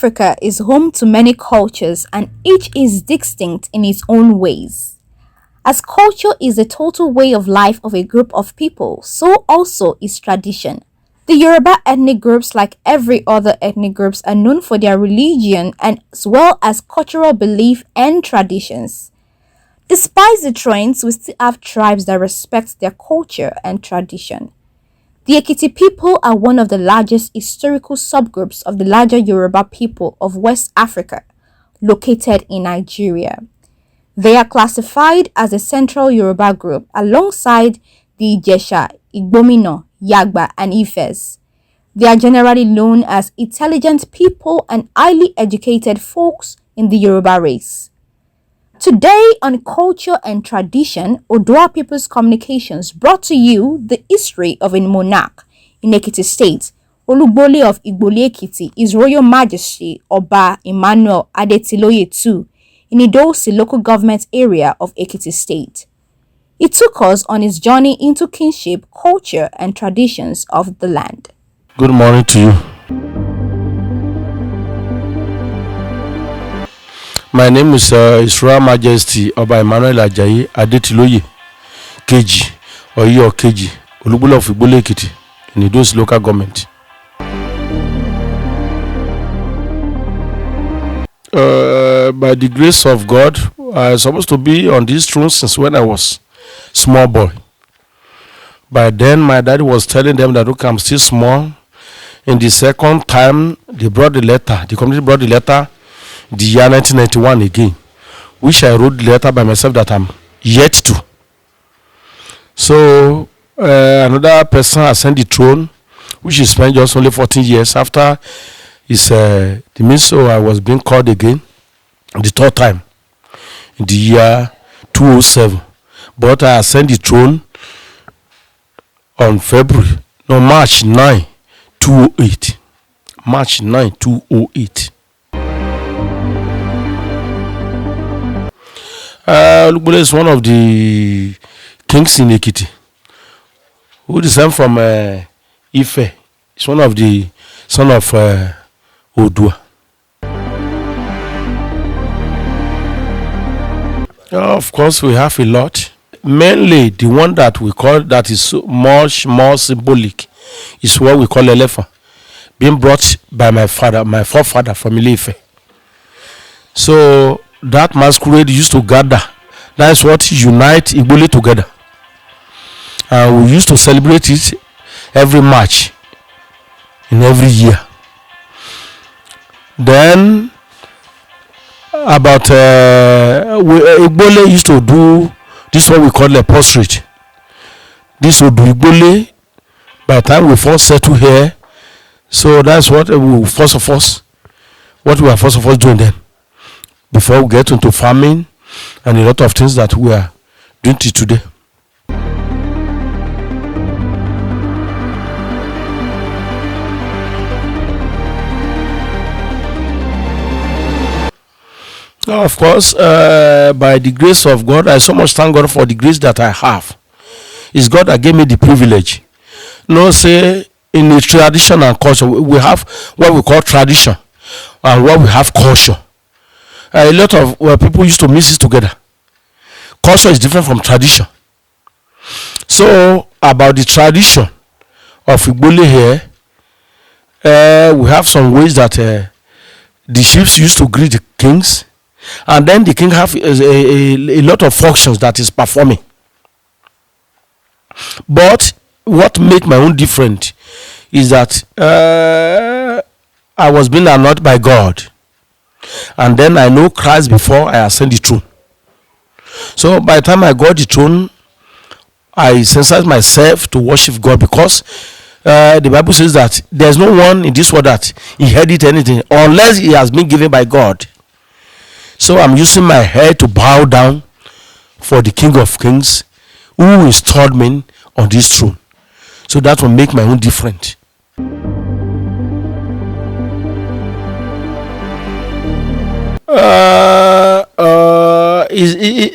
Africa is home to many cultures and each is distinct in its own ways. As culture is the total way of life of a group of people, so also is tradition. The Yoruba ethnic groups, like every other ethnic groups, are known for their religion as well as cultural belief and traditions. Despite the trends, we still have tribes that respect their culture and tradition. The Ekiti people are one of the largest historical subgroups of the larger Yoruba people of West Africa, located in Nigeria. They are classified as a central Yoruba group alongside the Ijesha, Igbomina, Yagba, and Ifes. They are generally known as intelligent people and highly educated folks in the Yoruba race. Today on Culture and Tradition, Odua People's Communications brought to you the history of a monarch in Ekiti State. Olugbole of Igbole Ekiti, His Royal Majesty Oba Emmanuel Adetiloye II, in Idosi local government area of Ekiti State. He took us on his journey into kinship, culture, and traditions of the land. Good morning to you. My name is His Royal Majesty Oba Emmanuel Adetiloye Keji, or Iyo Keji, Olugbole of Igbole Ekiti, in Idosi local government. By the grace of God, I was supposed to be on this throne since when I was small boy. By then, my daddy was telling them that, okay, I'm still small. In the second time, they brought the letter. The community brought the letter, the year 1991 again, which I wrote the letter by myself that I'm yet to. So, another person ascended the throne, which is spent just only 14 years after his the means. So I was being called again, the third time, in the year 2007. But I ascended the throne on March 9, 2008. March 9, 2008. Olugbole is one of the kings in Ekiti, who descend from Ife. He's one of the son of Odua. Of course, we have a lot. Mainly, the one that we call that is so much more symbolic is what we call Elefa, being brought by my forefather from Ife. So that masquerade used to gather. That's what unite Igbole together. And we used to celebrate it every March in every year. Then about Igbole used to do this, what we call a portrait. This would be Igbole by the time we first settle here. So that's what we were first of all doing then, before we get into farming and a lot of things that we are doing today. Of course, by the grace of God, I so much thank God for the grace that I have. It's God that gave me the privilege. Say in the tradition and culture, we have what we call tradition and what we have culture. A lot of people used to mix it together. Culture is different from tradition. So about the tradition of Igbole here, we have some ways that the chiefs used to greet the kings. And then the king have a lot of functions that is performing. But what make my own different is that I was being anointed by God. And then I know Christ before I ascend the throne. So by the time I got the throne, I sensitized myself to worship God, because the Bible says that there's no one in this world that inherit anything unless he has been given by God. So I'm using my head to bow down for the King of Kings who installed me on this throne. So that will make my own different.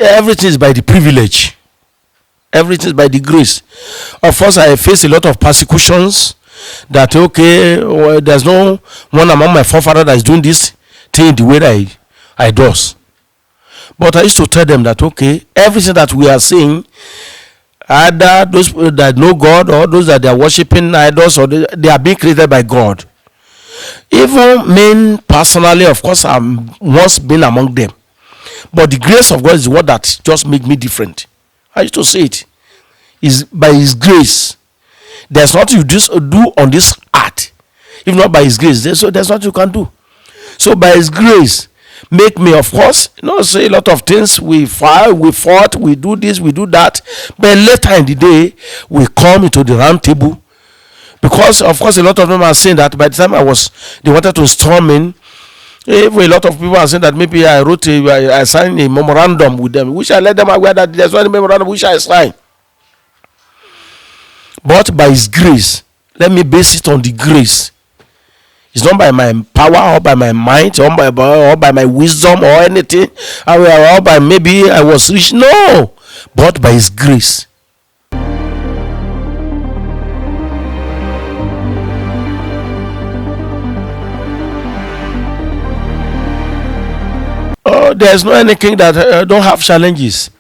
Everything is by the privilege. Everything is by the grace. Of course, I face a lot of persecutions that okay, well, there's no one among my forefathers that is doing this thing the way that I does. But I used to tell them that okay, everything that we are seeing, either those that know God or those that they are worshiping idols, or they are being created by God. Even me personally, of course, I'm once been among them, but the grace of God is what that just make me different. I used to say it is by His grace. There's nothing you just do on this earth, if not by His grace. There's nothing you can do. So by His grace, make me, of course, say a lot of things. We fought, we do this, we do that, but later in the day, we come into the round table. Because of course a lot of them are saying that by the time they wanted to storm in, even a lot of people are saying that maybe I signed a memorandum with them, which I let them aware that there's one memorandum which I signed. But by His grace, let me base it on the grace. It's not by my power or by my mind or by my wisdom or anything, or by maybe I was rich. No, but by His grace. Oh, there's no any king that don't have challenges.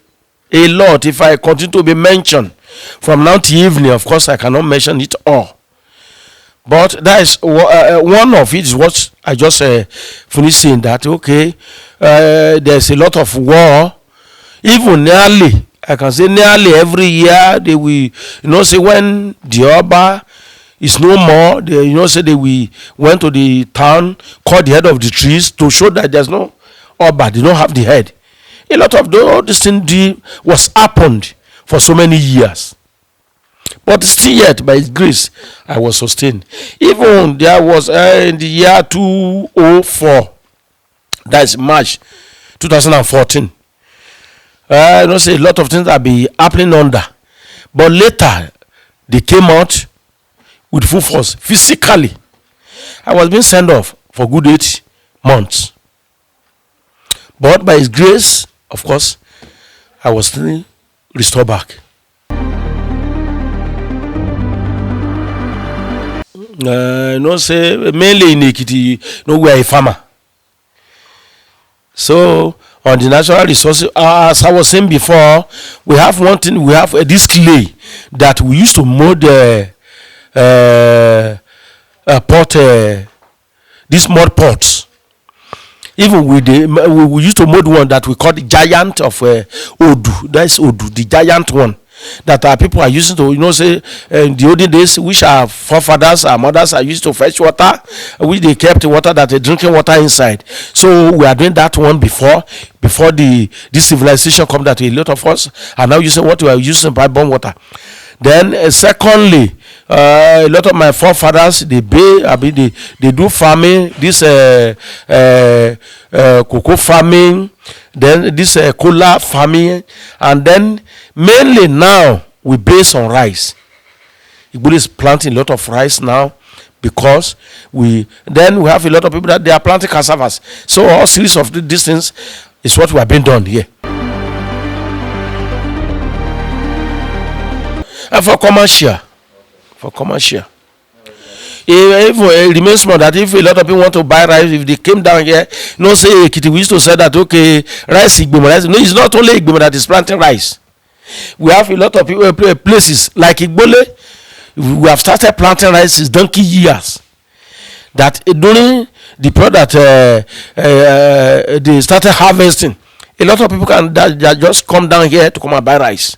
A lot. If I continue to be mentioned from now to evening, of course I cannot mention it all. But that is one of it is what I just finished saying, that okay, there's a lot of war. Even nearly, I can say nearly every year they will, say when the Oba is no more, they, say they will went to the town, cut the head of the trees to show that there's no Oba, they don't have the head. A lot of all this thing was happened for so many years. But still yet, by His grace, I was sustained. Even there was in the year 2004, that's March 2014. Say a lot of things that be happening under. But later, they came out with full force. Physically, I was being sent off for good 8 months. But by His grace, of course, I was still restored back. Say mainly in Ekiti, we are a farmer. So on the natural resources, as I was saying before, we have one thing. We have this clay that we used to mold these mud pots. Even we used to mold one that we call the giant of Odu. That's Odu, the giant one that our people are using to, say in the olden days, which our forefathers, our mothers are used to fetch water, which they kept water that they drinking water inside. So we are doing that one before this civilization come, that a lot of us are now using what we are using by bomb water. Then secondly, a lot of my forefathers they do farming, this cocoa farming, then this cola farming, and then mainly now we base on rice. Igbole is planting a lot of rice now because we have a lot of people that they are planting cassavas. So all series of these things is what we have been done here. And for commercial, it remains small that if a lot of people want to buy rice, if they came down here, say Ekiti, we used to say that okay, rice Igbole, rice. No, it's not only Igbole that is planting rice. We have a lot of people, places like Igbole. We have started planting rice since donkey years. That during the period that they started harvesting, a lot of people that just come down here to come and buy rice.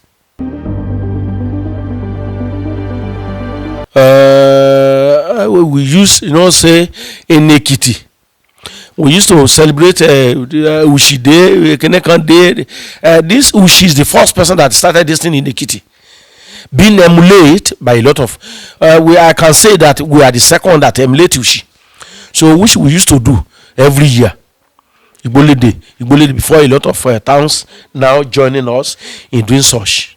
We use, say in Ekiti, we used to celebrate Ushi Day, Kenekan Day. This Ushi is the first person that started this thing in Ekiti, being emulated by a lot of. I can say that we are the second one that emulate Ushi. So which we used to do every year. Igbole Day before a lot of towns now joining us in doing such.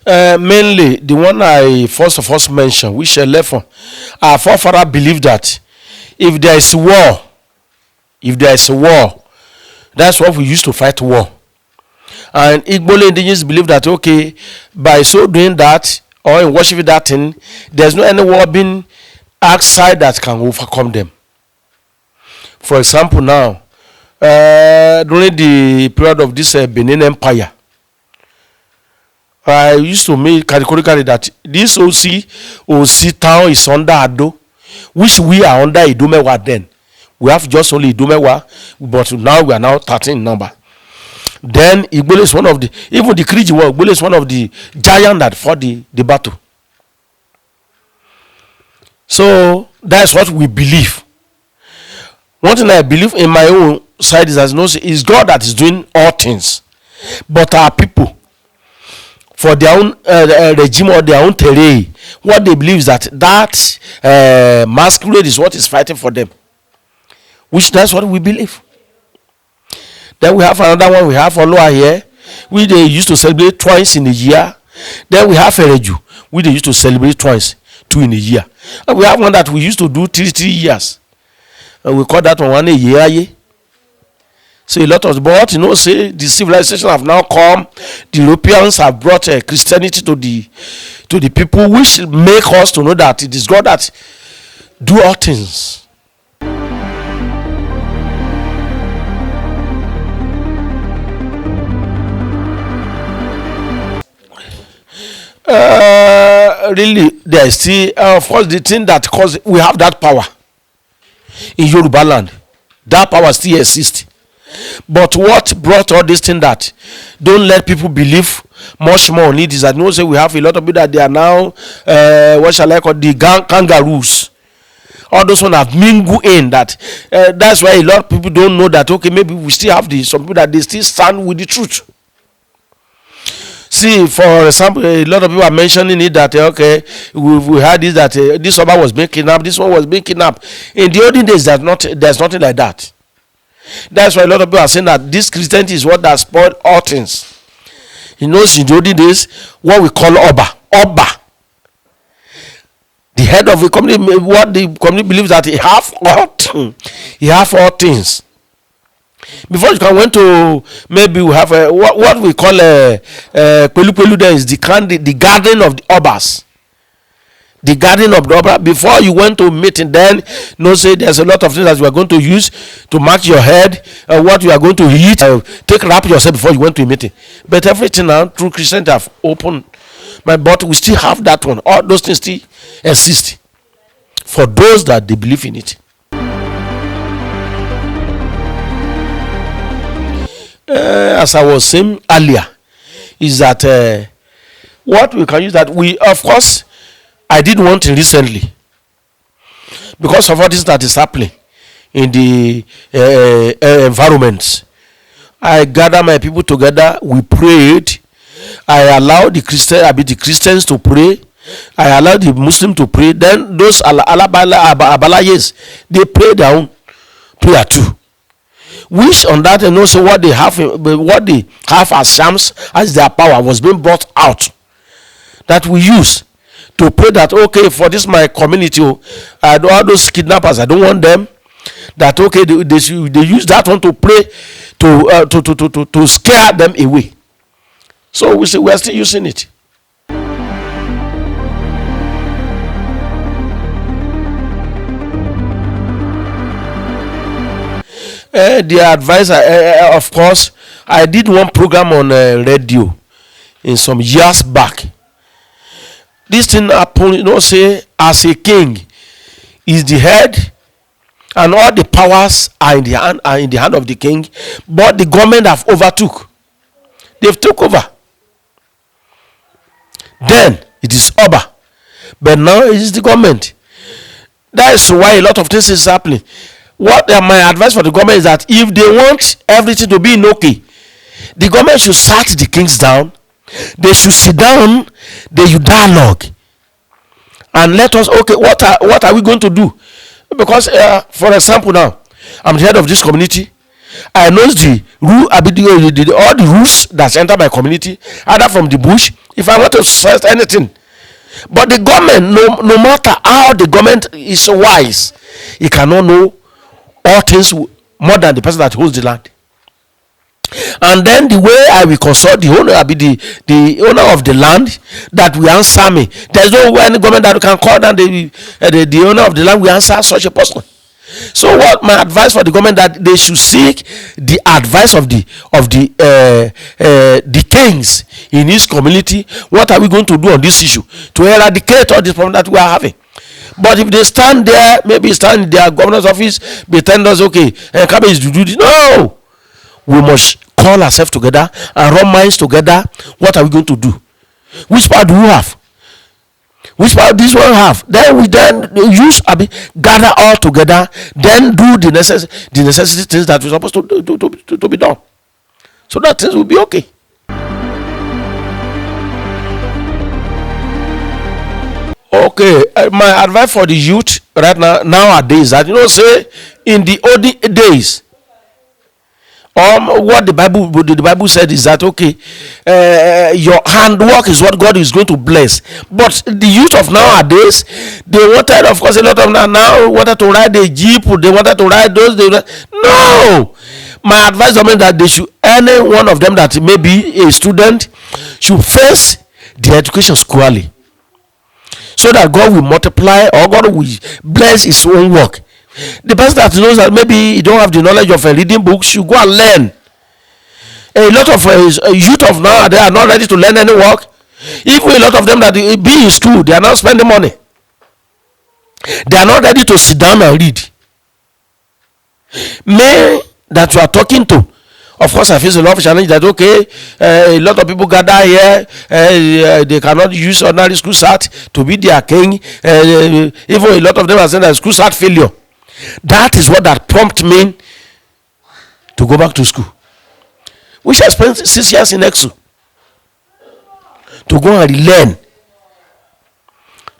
Mainly the one I first of all mentioned, which left on our forefather believed that if there is war, that's what we used to fight war. And Igbole indigenous believe that, okay, by so doing that, or in worshiping that thing, there's no any war being outside that can overcome them. For example, now, during the period of this Benin Empire, I used to make categorically that this OC town is under Ado, which we are under Idumewa then. We have just only Idumewa, but now we are now 13 in number. Then Igbole is one of the, even the Kriji war, Igbole is one of the giants that fought the battle. So that's what we believe. One thing I believe in my own side is, as no, is God that is doing all things, but our people, for their own regime or their own terrain, what they believe is that masquerade is what is fighting for them, which that's what we believe. Then we have another one. We have Oluwa here, we they used to celebrate twice in a year. Then we have Ereju, we they used to celebrate twice, 2 in a year. And we have one that we used to do 3 years. And we call that one a year. So a lot of, but you know, say the civilization have now come. The Europeans have brought Christianity to the people, which make us to know that it is God that do all things. Really, there is still, of course, the thing that cause we have that power in Yoruba land. That power still exists. But what brought all this thing that don't let people believe much more on it is that, you know, say we have a lot of people that they are now what shall I call the kangaroos. All those one have mingled in that. That's why a lot of people don't know that, okay, maybe we still have some people that they still stand with the truth. See, for example, a lot of people are mentioning it that, okay, we had this, that this Oba was being kidnapped, this one was being kidnapped. In the olden days, there's nothing like that. That's why a lot of people are saying that this Christianity is what has spoiled all things. You know, in the olden days, what we call Oba, the head of the community, what the community believes that he have all things. Before you can went to, maybe we have what we call Pelu. There is the garden of the Obas. The garden of the Oba. Before you went to meeting, then say there's a lot of things that you are going to use to mark your head, what you are going to eat, wrap yourself before you went to a meeting. But everything now through Christianity have opened. But we still have that one. All those things still exist for those that they believe in it. As I was saying earlier, is that what we can use, that we, of course, I did one thing recently because of all this that is happening in the environment. I gather my people together, we prayed. I allowed the Christians to pray. I allowed the Muslims to pray. Then those Abalayes, they pray their own prayer too. Which on that, and also what they have as shams, as their power was being brought out, that we use to pray that, okay, for this my community, all those kidnappers, I don't want them. That, okay, they use that one to pray to scare them away. So we say we are still using it. The advisor, of course, I did one program on radio in some years back. This thing happened, say, as a king is the head, and all the powers are in the hand of the king, but the government have overtook. They've took over. Then it is Oba, but now it is the government. That is why a lot of things is happening. What my advice for the government is that if they want everything to be in okay, the government should sat the kings down. They should sit down. They should dialogue and let us, okay, what are we going to do? Because for example, now I'm the head of this community. I know the rule, all the rules that enter my community, either from the bush. If I want to set anything, but the government, no matter how the government is wise, he cannot know all things more than the person that holds the land. And then the way I will consult the owner, be the owner of the land that will answer me. There's no way any government that can call down the owner of the land will answer such a person. So what my advice for the government, that they should seek the advice of the kings in his community. What are we going to do on this issue to eradicate all this problem that we are having? But if they stand there, maybe stand in their governor's office, pretend us, okay, cabbage to do this. No, we must call ourselves together and run minds together. What are we going to do? Which part do we have? Which part this one have? Then we use gather all together, then do the necessary things that we're supposed to be done, so that things will be okay. Okay, my advice for the youth right now nowadays, that say in the olden days, what the Bible said is that, okay, your handwork is what God is going to bless. But the youth of nowadays, they wanted, of course, a lot of them now wanted to ride a jeep, they wanted to ride those. No, my advice is that they should, any one of them that may be a student, should face the education squarely, so that God will multiply, or God will bless his own work. The person that knows that maybe you don't have the knowledge of reading books, you go and learn. A lot of youth of now, they are not ready to learn any work. Even a lot of them that be in school, they are not spending money. They are not ready to sit down and read. Me that you are talking to, of course, I face a lot of challenge that, okay, a lot of people gather here, they cannot use ordinary school cert to be their king. Even a lot of them are saying that school cert failure. That is what that prompted me to go back to school, which I spent 6 years in EXU, to go and learn,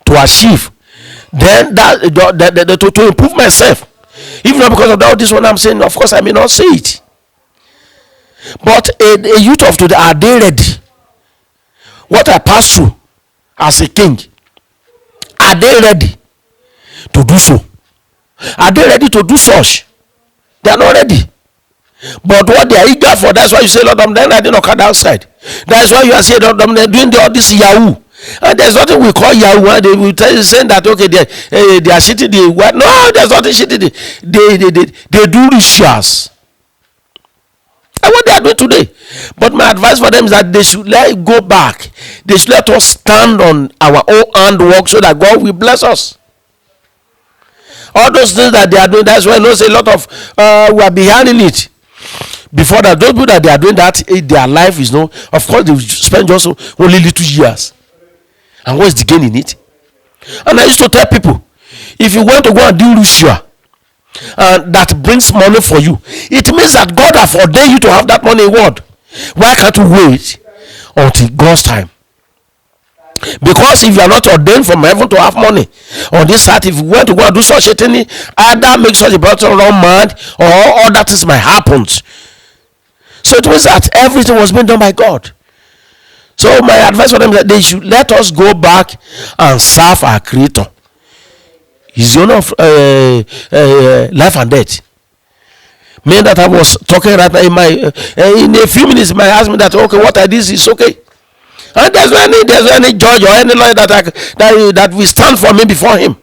to achieve, then to improve myself. Even not because of that, this one I'm saying, of course, I may not say it. But a youth of today, are they ready? What I passed through as a king, are they ready to do so? Are they ready to do such? They are not ready. But what they are eager for, that's why you say a lot of them, then I didn't come outside. That's why you are seeing a lot of them, they're doing all this Yahoo. And there's nothing we call Yahoo. And they will tell you, saying that, okay, they are shitting the what? No, there's nothing shitting. They do rituals. And what they are doing today. But my advice for them is that they should go back. They should let us stand on our own handwork, so that God will bless us. All those things that they are doing, that's why I know a lot of we are behind in it. Before that, those people that they are doing that, their life is no, of course, they spend just only little years. And what's the gain in it? And I used to tell people, if you want to go and do ritual, and that brings money for you, it means that God has ordained you to have that money. What? Why can't you wait until God's time? Because if you are not ordained from heaven to have money on this side, if you want to go and do such a thing, either make such a person run mad, or other things might happen. So it means that everything was being done by God. So my advice for them is that they should let us go back and serve our Creator. He's the owner of life and death. Me that I was talking right now in a few minutes, might ask me that, okay, what I did is okay. And there's any judge or any lawyer that will stand for me before him.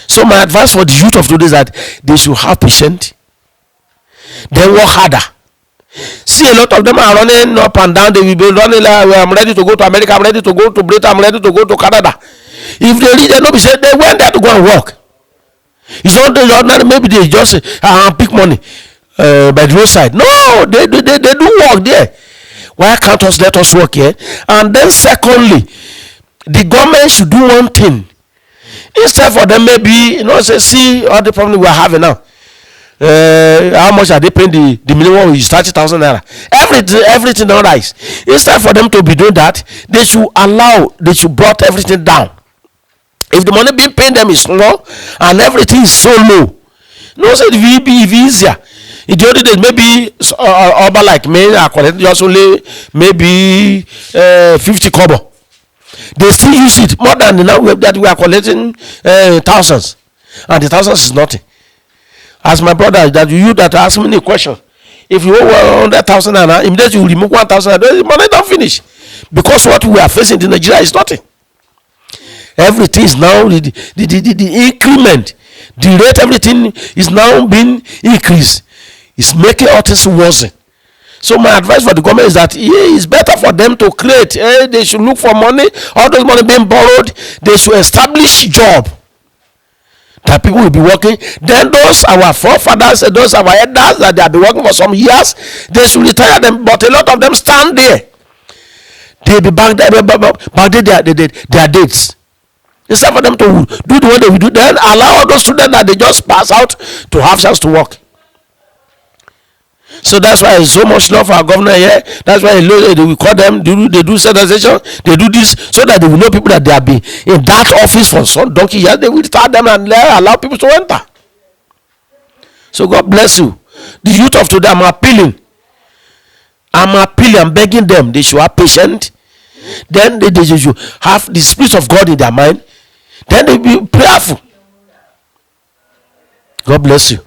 So my advice for the youth of today is that they should have patience. They work harder. See, a lot of them are running up and down. They will be running like, well, I'm ready to go to America, I'm ready to go to Britain, I'm ready to go to Canada. If they reach, they don't be said they went there to go and work. It's not ordinary. Maybe they just pick money by the roadside. No, they do work there. Why can't us let us work here? And then secondly, the government should do one thing. Instead for them, maybe, say, see all the problem we are having now. How much are they paying the minimum wage? 30,000 naira. Everything don't rise. Instead for them to be doing that, they should brought everything down. If the money being paid them is small and everything is so low, say it will be easier. In the other days, maybe over like me, I collect just only maybe 50 kobo. They still use it more than the now that we are collecting thousands, and the thousands is nothing. As my brother that you that ask me a question, If you owe 100,000 naira, immediately you remove 1,000 naira, the money don't finish. Because what we are facing in Nigeria is nothing. Everything is now the increment, the rate, everything is now being increased. It's making all things worse. So my advice for the government is that it's better for them to create. They should look for money. All those money being borrowed, they should establish job that people will be working. Then those our forefathers, those our elders that they have been working for some years, they should retire them. But a lot of them stand there. They be back there, their dates. Instead for them to do the way they will do, then allow all those students that they just pass out to have chance to work. So that's why so much love for our governor here. That's why they will call them, they do sensitization, they do this, so that they will know people that they have been in that office for some donkey years. They will start them and allow people to enter. So God bless you. The youth of today, I'm appealing, I'm begging them, they should have patience. Then they should have the Spirit of God in their mind. Then they will be prayerful. God bless you.